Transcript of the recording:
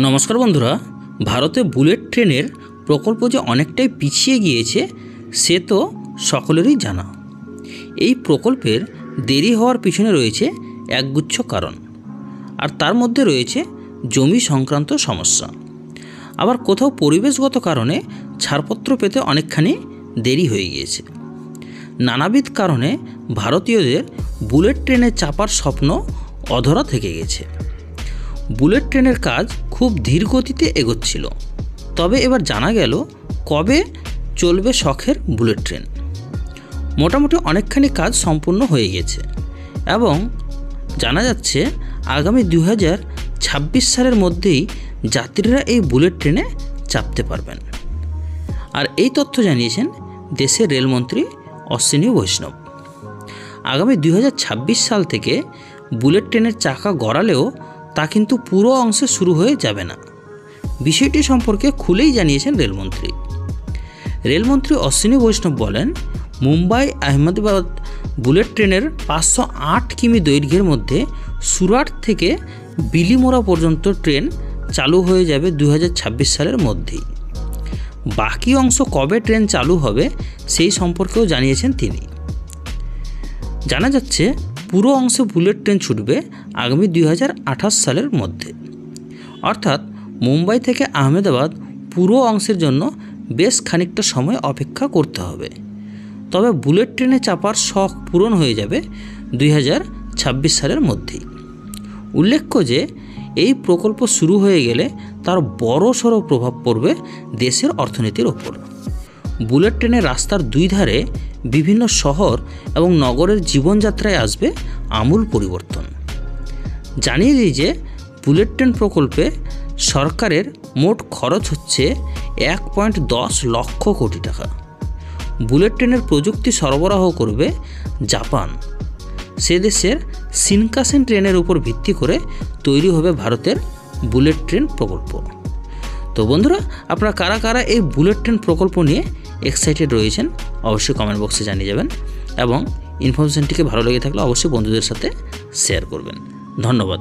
নমস্কার বন্ধুরা, ভারতে বুলেট ট্রেনের প্রকল্প যে অনেকটাই পিছিয়ে গিয়েছে সে তো সকলেরই জানা। এই প্রকল্পের দেরি হওয়ার পিছনে রয়েছে একগুচ্ছ কারণ, আর তার মধ্যে রয়েছে জমি সংক্রান্ত সমস্যা। আবার কোথাও পরিবেশগত কারণে ছাড়পত্র পেতে অনেকখানি দেরি হয়ে গিয়েছে। নানাবিধ কারণে ভারতীয়দের বুলেট ট্রেনে চাপার স্বপ্ন অধরা থেকে গেছে। বুলেট ট্রেনের কাজ খুব ধীর গতিতে এগোচ্ছিল, তবে এবার জানা গেল কবে চলবে শখের বুলেট ট্রেন। মোটামুটি অনেকখানি কাজ সম্পূর্ণ হয়ে গেছে এবং জানা যাচ্ছে আগামী 2026 সালের মধ্যেই যাত্রীরা এই বুলেট ট্রেনে চাপতে পারবেন। আর এই তথ্য জানিয়েছেন দেশের রেলমন্ত্রী অশ্বিনী বৈষ্ণব। আগামী 2026 সাল থেকে বুলেট ট্রেনের চাকা গড়ালেও তা কিন্তু পুরো অংশে শুরু হয়ে যাবে না। বিষয়টি সম্পর্কে খুলেই জানিয়েছেন রেলমন্ত্রী অশ্বিনী বৈষ্ণব বলেন, মুম্বাই আহমেদাবাদ বুলেট ট্রেনের 508 কিমি দৈর্ঘ্যের মধ্যে সুরাট থেকে বিলিমোরা পর্যন্ত ট্রেন চালু হয়ে যাবে 2026 সালের মধ্যেই। বাকি অংশ কবে ট্রেন চালু হবে সেই সম্পর্কেও জানিয়েছেন তিনি। জানা যাচ্ছে পুরো অংশে বুলেট ট্রেন ছুটবে আগামী 2028 সালের মধ্যে। অর্থাৎ মুম্বাই থেকে আহমেদাবাদ পুরো অংশের জন্য বেশ খানিকটা সময় অপেক্ষা করতে হবে। তবে বুলেট ট্রেনে চাপার শখ পূরণ হয়ে যাবে 2026 সালের মধ্যেই। উল্লেখ্য যে এই প্রকল্প শুরু হয়ে গেলে তার বড়সড় প্রভাব পড়বে দেশের অর্থনীতির ওপর। বুলেট ট্রেনের রাস্তার দুই ধারে বিভিন্ন শহর এবং নগরের জীবনযাত্রায় আসবে আমূল পরিবর্তন। জানিয়ে দিই যে বুলেট ট্রেন প্রকল্পে সরকারের মোট খরচ হচ্ছে 1.10 লক্ষ কোটি টাকা। বুলেট ট্রেনের প্রযুক্তি সরবরাহ করবে জাপান। সে দেশের শিনকানসেন ট্রেনের উপর ভিত্তি করে তৈরি হবে ভারতের বুলেট ট্রেন প্রকল্প। তো বন্ধুরা, আপনারা কারা কারা এই বুলেট ট্রেন প্রকল্প নিয়ে এক্সাইটেড রয়েছেন অবশ্যই কমেন্ট বক্সে জানিয়ে যাবেন, এবং ইনফরমেশনটিকে ভালো লেগে থাকলে অবশ্যই বন্ধুদের সাথে শেয়ার করবেন। ধন্যবাদ।